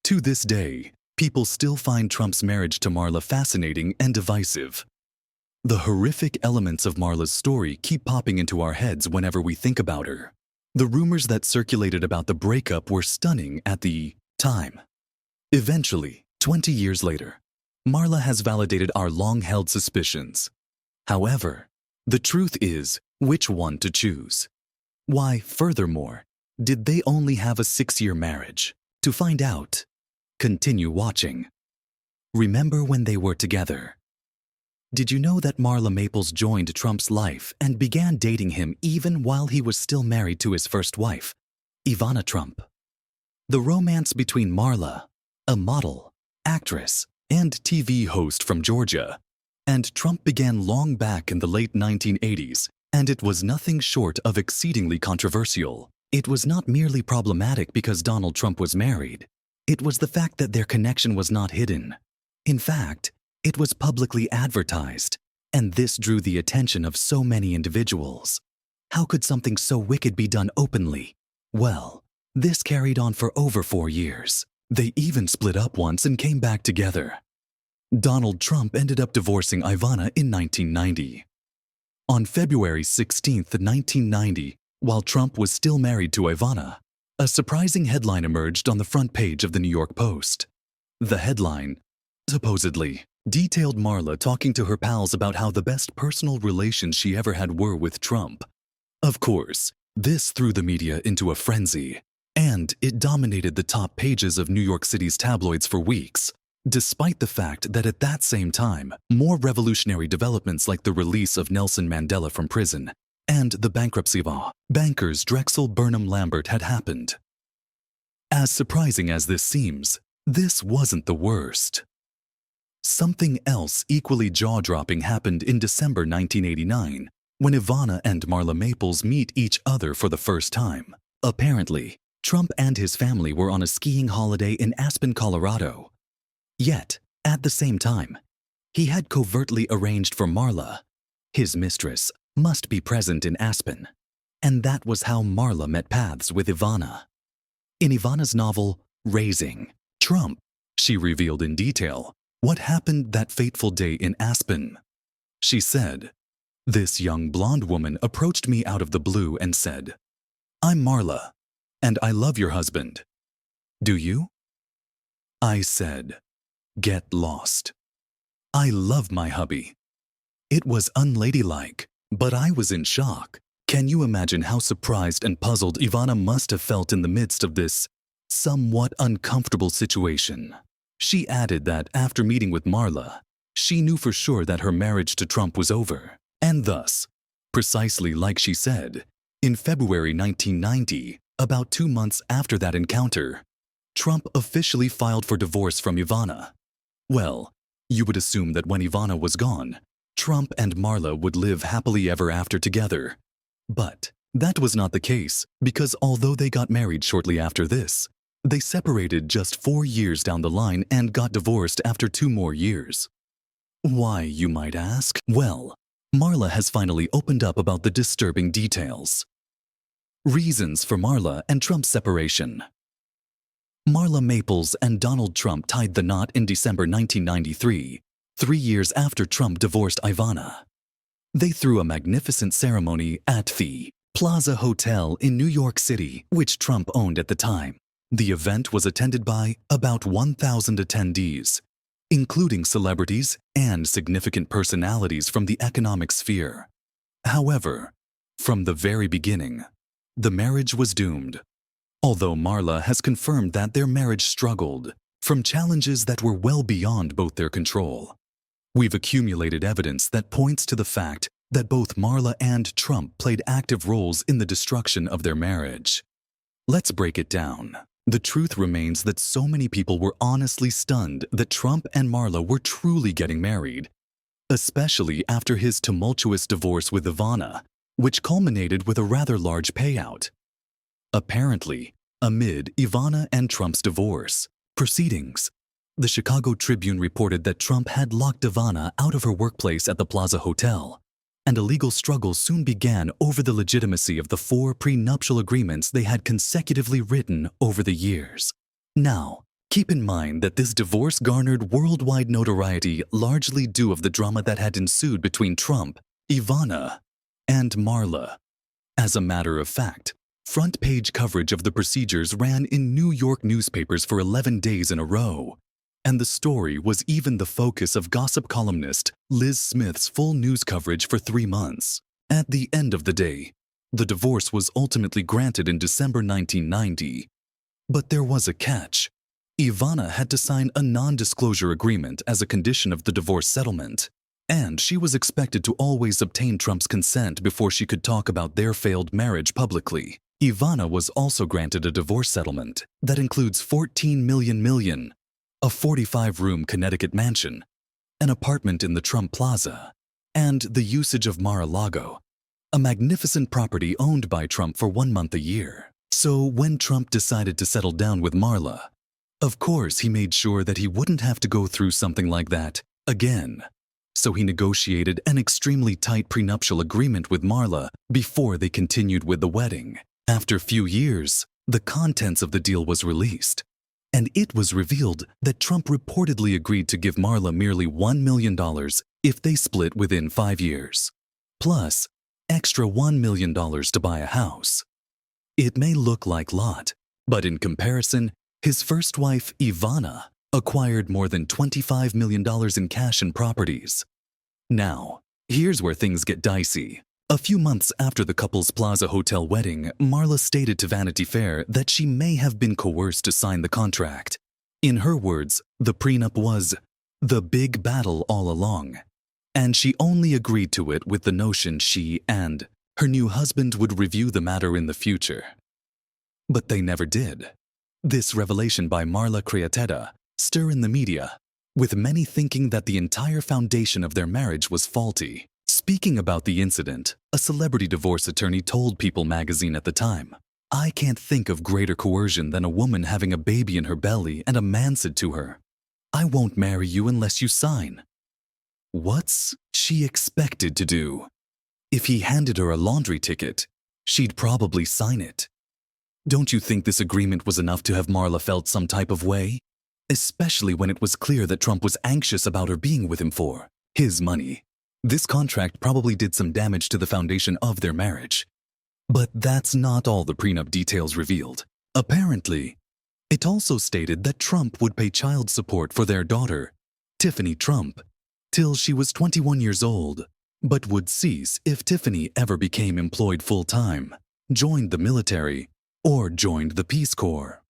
To this day, people still find Trump's marriage to Marla fascinating and divisive. The horrific elements of Marla's story keep popping into our heads whenever we think about her. The rumors that circulated about the breakup were stunning at the time. Eventually, 20 years later, Marla has validated our long-held suspicions. However, the truth is, which one to choose? Why, furthermore, did they only have a 6-year marriage? To find out, continue watching. Remember when they were together? Did you know that Marla Maples joined Trump's life and began dating him even while he was still married to his first wife, Ivana Trump? The romance between Marla, a model, actress, and TV host from Georgia, and Trump began long back in the late 1980s, and it was nothing short of exceedingly controversial. It was not merely problematic because Donald Trump was married. It was the fact that their connection was not hidden. In fact, it was publicly advertised, and this drew the attention of so many individuals. How could something so wicked be done openly? Well, this carried on for over 4 years. They even split up once and came back together. Donald Trump ended up divorcing Ivana in 1990. On February 16, 1990, while Trump was still married to Ivana, a surprising headline emerged on the front page of the New York Post. The headline, supposedly, detailed Marla talking to her pals about how the best personal relations she ever had were with Trump. Of course, this threw the media into a frenzy, and it dominated the top pages of New York City's tabloids for weeks, despite the fact that at that same time, more revolutionary developments like the release of Nelson Mandela from prison and the bankruptcy of bankers Drexel Burnham Lambert had happened. As surprising as this seems, this wasn't the worst. Something else equally jaw-dropping happened in December 1989, when Ivana and Marla Maples meet each other for the first time. Apparently, Trump and his family were on a skiing holiday in Aspen, Colorado. Yet, at the same time, he had covertly arranged for Marla, his mistress, must be present in Aspen. And that was how Marla met paths with Ivana. In Ivana's novel, Raising Trump, she revealed in detail what happened that fateful day in Aspen. She said, "This young blonde woman approached me out of the blue and said, 'I'm Marla, and I love your husband. Do you?' I said, 'Get lost. I love my hubby.' It was unladylike, but I was in shock. Can you imagine how surprised and puzzled Ivana must have felt in the midst of this somewhat uncomfortable situation? She added that after meeting with Marla, she knew for sure that her marriage to Trump was over, and thus, precisely like she said, in February 1990, about 2 months after that encounter, Trump officially filed for divorce from Ivana. Well, you would assume that when Ivana was gone, Trump and Marla would live happily ever after together. But that was not the case, because although they got married shortly after this, they separated just 4 years down the line and got divorced after 2 more years. Why, you might ask? Well, Marla has finally opened up about the disturbing details. Reasons for Marla and Trump's separation. Marla Maples and Donald Trump tied the knot in December 1993, 3 years after Trump divorced Ivana. They threw a magnificent ceremony at the Plaza Hotel in New York City, which Trump owned at the time. The event was attended by about 1,000 attendees, including celebrities and significant personalities from the economic sphere. However, from the very beginning, the marriage was doomed. Although Marla has confirmed that their marriage struggled from challenges that were well beyond both their control. We've accumulated evidence that points to the fact that both Marla and Trump played active roles in the destruction of their marriage. Let's break it down. The truth remains that so many people were honestly stunned that Trump and Marla were truly getting married, especially after his tumultuous divorce with Ivana, which culminated with a rather large payout. Apparently, amid Ivana and Trump's divorce proceedings, the Chicago Tribune reported that Trump had locked Ivana out of her workplace at the Plaza Hotel, and a legal struggle soon began over the legitimacy of the 4 prenuptial agreements they had consecutively written over the years. Now, Keep in mind that this divorce garnered worldwide notoriety largely due of the drama that had ensued between Trump, Ivana, and Marla. As a matter of fact, front-page coverage of the procedures ran in New York newspapers for 11 days in a row, and the story was even the focus of gossip columnist Liz Smith's full news coverage for 3 months. At the end of the day, the divorce was ultimately granted in December 1990. But there was a catch. Ivana had to sign a non-disclosure agreement as a condition of the divorce settlement, and she was expected to always obtain Trump's consent before she could talk about their failed marriage publicly. Ivana was also granted a divorce settlement that includes $14 million, a 45-room Connecticut mansion, an apartment in the Trump Plaza, and the usage of Mar-a-Lago, a magnificent property owned by Trump for 1 month a year. So when Trump decided to settle down with Marla, of course he made sure that he wouldn't have to go through something like that again. So he negotiated an extremely tight prenuptial agreement with Marla before they continued with the wedding. After a few years, the contents of the deal was released, and it was revealed that Trump reportedly agreed to give Marla merely $1 million if they split within 5 years, plus extra $1 million to buy a house. It may look like a lot, but in comparison, his first wife, Ivana, acquired more than $25 million in cash and properties. Now, here's where things get dicey. A few months after the couple's Plaza Hotel wedding, Marla stated to Vanity Fair that she may have been coerced to sign the contract. In her words, the prenup was the big battle all along, and she only agreed to it with the notion she and her new husband would review the matter in the future. But they never did. This revelation by Marla created stir in the media, with many thinking that the entire foundation of their marriage was faulty. Speaking about the incident, a celebrity divorce attorney told People magazine at the time, "I can't think of greater coercion than a woman having a baby in her belly and a man said to her, 'I won't marry you unless you sign.' What's she expected to do? If he handed her a laundry ticket, she'd probably sign it. Don't you think this agreement was enough to have Marla felt some type of way? Especially when it was clear that Trump was anxious about her being with him for his money. This contract probably did some damage to the foundation of their marriage. But that's not all the prenup details revealed. Apparently, it also stated that Trump would pay child support for their daughter, Tiffany Trump, till she was 21 years old, but would cease if Tiffany ever became employed full-time, joined the military, or joined the Peace Corps.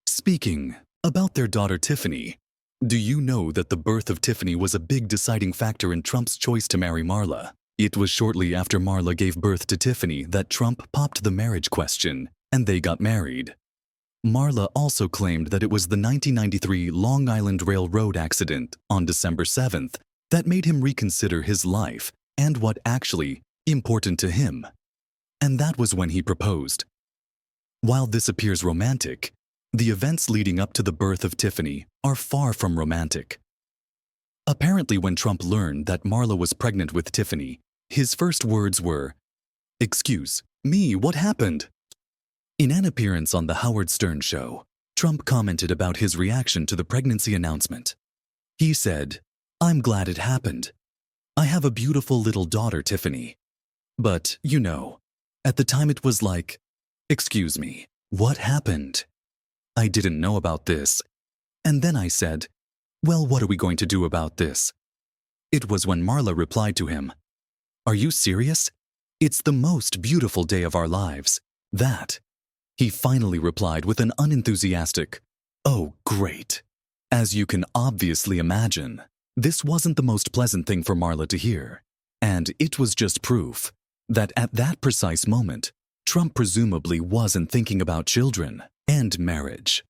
Speaking about their daughter Tiffany, do you know that the birth of Tiffany was a big deciding factor in Trump's choice to marry Marla? It was shortly after Marla gave birth to Tiffany that Trump popped the marriage question, and they got married. Marla also claimed that it was the 1993 Long Island Railroad accident on December 7th that made him reconsider his life and what actually important to him. And that was when he proposed. While this appears romantic, the events leading up to the birth of Tiffany are far from romantic. Apparently, when Trump learned that Marla was pregnant with Tiffany, his first words were, "Excuse me, what happened?" In an appearance on The Howard Stern Show, Trump commented about his reaction to the pregnancy announcement. He said, "I'm glad it happened. I have a beautiful little daughter, Tiffany. But, you know, at the time it was like, excuse me, what happened? I didn't know about this." And then I said, "Well, what are we going to do about this?" It was when Marla replied to him, "Are you serious? It's the most beautiful day of our lives. That." He finally replied with an unenthusiastic, "Oh, great." As you can obviously imagine, this wasn't the most pleasant thing for Marla to hear, and it was just proof that at that precise moment, Trump presumably wasn't thinking about children and marriage.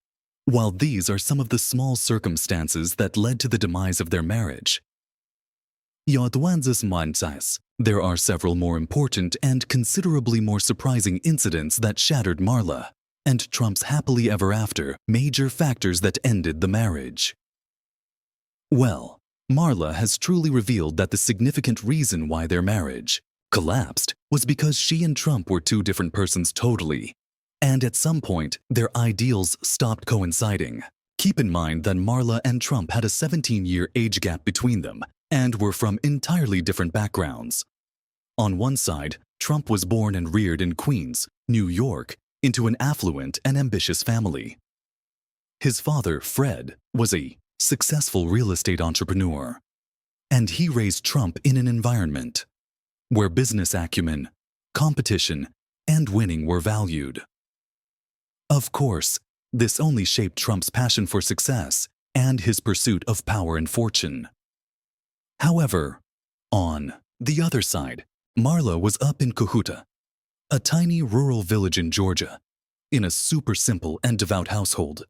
While these are some of the small circumstances that led to the demise of their marriage, there are several more important and considerably more surprising incidents that shattered Marla and Trump's happily ever after, major factors that ended the marriage. Well, Marla has truly revealed that the significant reason why their marriage collapsed was because she and Trump were two different persons totally, and at some point their ideals stopped coinciding. Keep in mind that Marla and Trump had a 17-year age gap between them and were from entirely different backgrounds. On one side, Trump was born and reared in Queens, New York, into an affluent and ambitious family. His father, Fred, was a successful real estate entrepreneur, and he raised Trump in an environment where business acumen, competition, and winning were valued. Of course, this only shaped Trump's passion for success and his pursuit of power and fortune. However, on the other side, Marla was up in Cojuta, a tiny rural village in Georgia, in a super simple and devout household.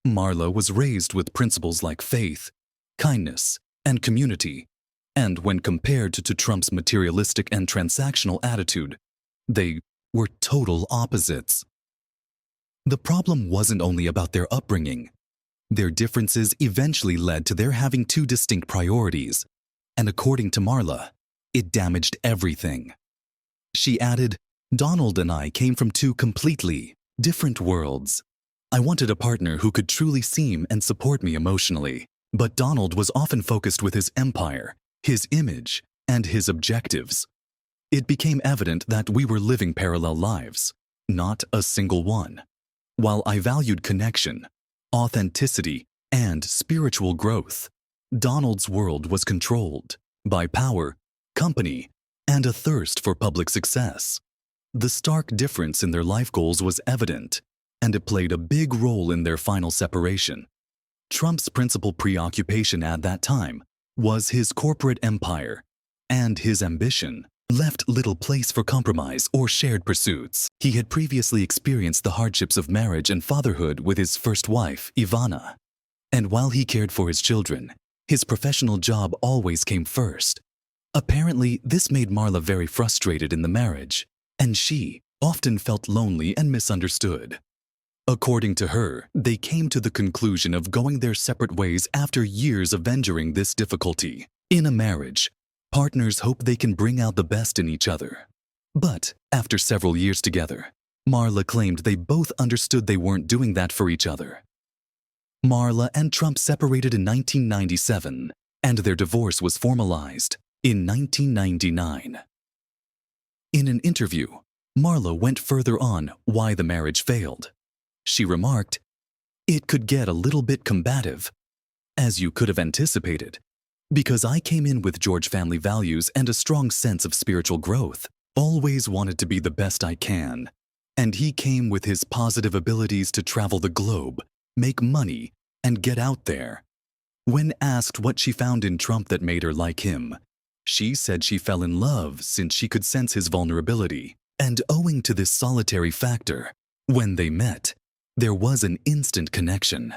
Marla was raised with principles like faith, kindness, and community, and when compared to Trump's materialistic and transactional attitude, they were total opposites. The problem wasn't only about their upbringing. Their differences eventually led to their having two distinct priorities, and according to Marla, it damaged everything. She added, "Donald and I came from two completely different worlds. I wanted a partner who could truly see and support me emotionally, but Donald was often focused with his empire, his image, and his objectives. It became evident that we were living parallel lives, not a single one. While I valued connection, authenticity, and spiritual growth, Donald's world was controlled by power, company, and a thirst for public success. The stark difference in their life goals was evident, and it played a big role in their final separation. Trump's principal preoccupation at that time was his corporate empire, and his ambition left little place for compromise or shared pursuits. He had previously experienced the hardships of marriage and fatherhood with his first wife, Ivana. And while he cared for his children, his professional job always came first. Apparently, this made Marla very frustrated in the marriage, and she often felt lonely and misunderstood. According to her, they came to the conclusion of going their separate ways after years of enduring this difficulty. In a marriage, partners hope they can bring out the best in each other. But after several years together, Marla claimed they both understood they weren't doing that for each other. Marla and Trump separated in 1997, and their divorce was formalized in 1999. In an interview, Marla went further on why the marriage failed. She remarked, "It could get a little bit combative, as you could have anticipated, because I came in with George family values and a strong sense of spiritual growth, always wanted to be the best I can, and he came with his positive abilities to travel the globe, make money, and get out there." When asked what she found in Trump that made her like him, she said she fell in love since she could sense his vulnerability, and owing to this solitary factor, when they met, there was an instant connection,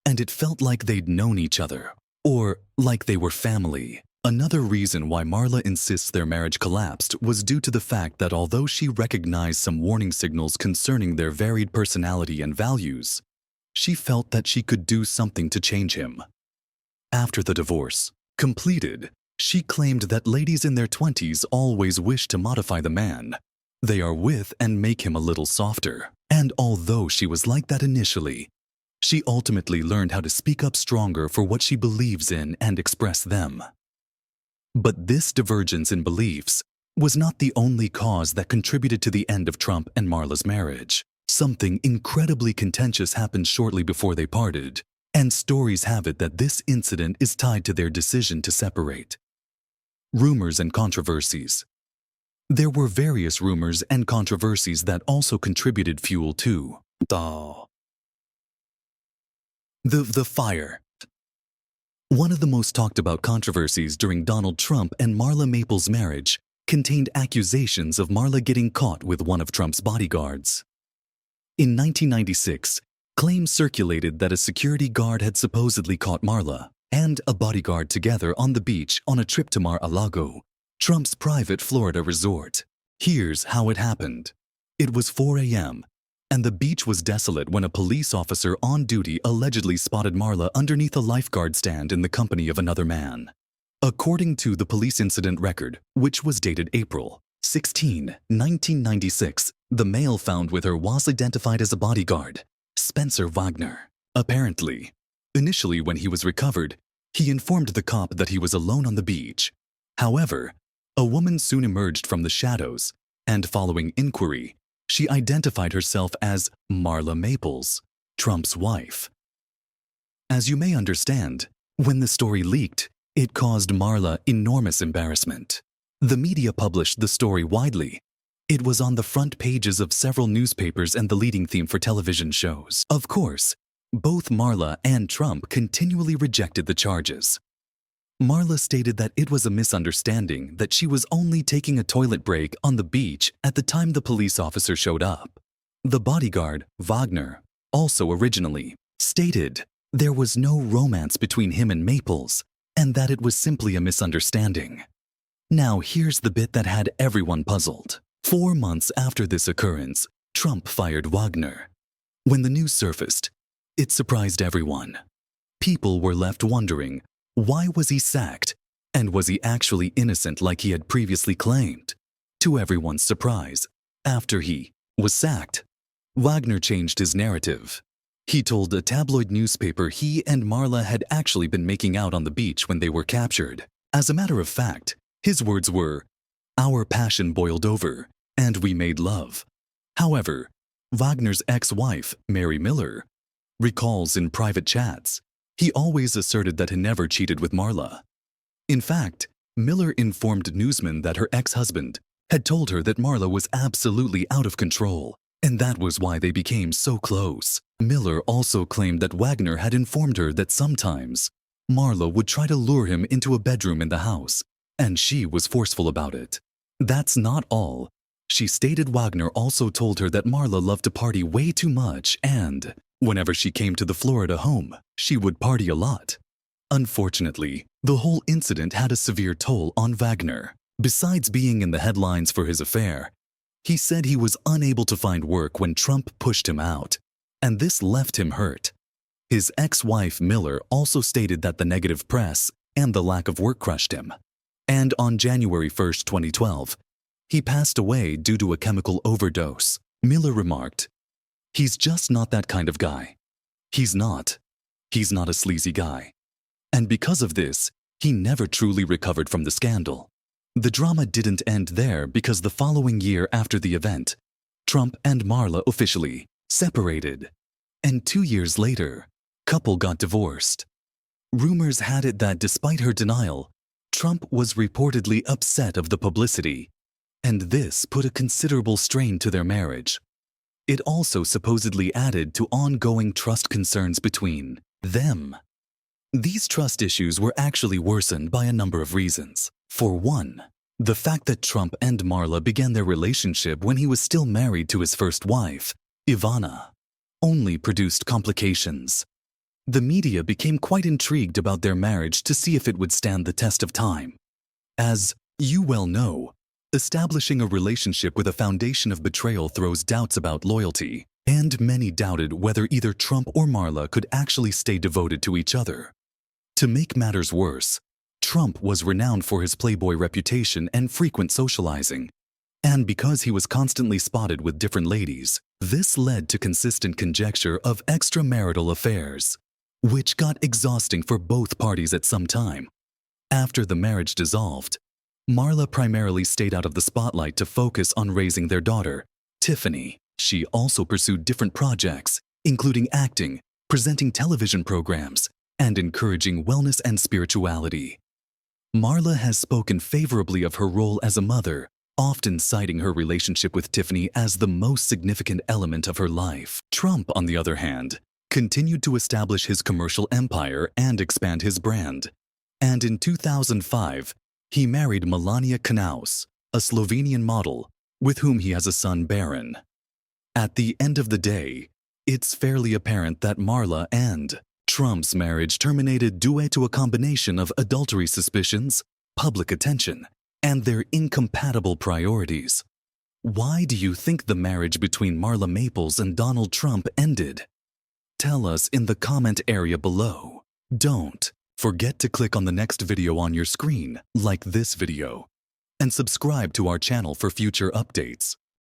and it felt like they'd known each other, or like they were family. Another reason why Marla insists their marriage collapsed was due to the fact that although she recognized some warning signals concerning their varied personality and values, she felt that she could do something to change him. After the divorce completed, she claimed that ladies in their 20s always wish to modify the man they are with and make him a little softer. And although she was like that initially, she ultimately learned how to speak up stronger for what she believes in and express them. But this divergence in beliefs was not the only cause that contributed to the end of Trump and Marla's marriage. Something incredibly contentious happened shortly before they parted, and stories have it that this incident is tied to their decision to separate. Rumors and controversies. There were various rumors and controversies that also contributed fuel to the fire. One of the most talked about controversies during Donald Trump and Marla Maples' marriage contained accusations of Marla getting caught with one of Trump's bodyguards. In 1996, claims circulated that a security guard had supposedly caught Marla and a bodyguard together on the beach on a trip to Mar-a-Lago, Trump's private Florida resort. Here's how it happened. It was 4 a.m., and the beach was desolate when a police officer on duty allegedly spotted Marla underneath a lifeguard stand in the company of another man. According to the police incident record, which was dated April 16, 1996, the male found with her was identified as a bodyguard, Spencer Wagner. Apparently, initially when he was recovered, he informed the cop that he was alone on the beach. However, a woman soon emerged from the shadows, and following inquiry, she identified herself as Marla Maples, Trump's wife. As you may understand, when the story leaked, it caused Marla enormous embarrassment. The media published the story widely. It was on the front pages of several newspapers and the leading theme for television shows. Of course, both Marla and Trump continually rejected the charges. Marla stated that it was a misunderstanding, that she was only taking a toilet break on the beach at the time the police officer showed up. The bodyguard, Wagner, also originally stated there was no romance between him and Maples, and that it was simply a misunderstanding. Now here's the bit that had everyone puzzled. 4 months after this occurrence, Trump fired Wagner. When the news surfaced, it surprised everyone. People were left wondering, why was he sacked, and was he actually innocent like he had previously claimed? To everyone's surprise, after he was sacked, Wagner changed his narrative. He told a tabloid newspaper he and Marla had actually been making out on the beach when they were captured. As a matter of fact, his words were, "Our passion boiled over, and we made love." However, Wagner's ex-wife, Mary Miller, recalls in private chats, he always asserted that he never cheated with Marla. In fact, Miller informed newsmen that her ex-husband had told her that Marla was absolutely out of control, and that was why they became so close. Miller also claimed that Wagner had informed her that sometimes Marla would try to lure him into a bedroom in the house, and she was forceful about it. That's not all. She stated Wagner also told her that Marla loved to party way too much, and whenever she came to the Florida home, she would party a lot. Unfortunately, the whole incident had a severe toll on Wagner. Besides being in the headlines for his affair, he said he was unable to find work when Trump pushed him out, and this left him hurt. His ex-wife Miller also stated that the negative press and the lack of work crushed him. And on January 1st, 2012, he passed away due to a chemical overdose. Miller remarked, "He's just not that kind of guy. He's not a sleazy guy." And because of this, he never truly recovered from the scandal. The drama didn't end there, because the following year after the event, Trump and Marla officially separated. And 2 years later, couple got divorced. Rumors had it that despite her denial, Trump was reportedly upset of the publicity, and this put a considerable strain to their marriage. It also supposedly added to ongoing trust concerns between them. These trust issues were actually worsened by a number of reasons. For one, the fact that Trump and Marla began their relationship when he was still married to his first wife, Ivana, only produced complications. The media became quite intrigued about their marriage to see if it would stand the test of time. As you well know, establishing a relationship with a foundation of betrayal throws doubts about loyalty, and many doubted whether either Trump or Marla could actually stay devoted to each other. To make matters worse, Trump was renowned for his playboy reputation and frequent socializing, and because he was constantly spotted with different ladies, this led to consistent conjecture of extramarital affairs, which got exhausting for both parties at some time. After the marriage dissolved, Marla primarily stayed out of the spotlight to focus on raising their daughter, Tiffany. She also pursued different projects, including acting, presenting television programs, and encouraging wellness and spirituality. Marla has spoken favorably of her role as a mother, often citing her relationship with Tiffany as the most significant element of her life. Trump, on the other hand, continued to establish his commercial empire and expand his brand. And in 2005, he married Melania Trump, a Slovenian model, with whom he has a son, Baron. At the end of the day, it's fairly apparent that Marla and Trump's marriage terminated due to a combination of adultery suspicions, public attention, and their incompatible priorities. Why do you think the marriage between Marla Maples and Donald Trump ended? Tell us in the comment area below. Don't forget to click on the next video on your screen, like this video, and subscribe to our channel for future updates.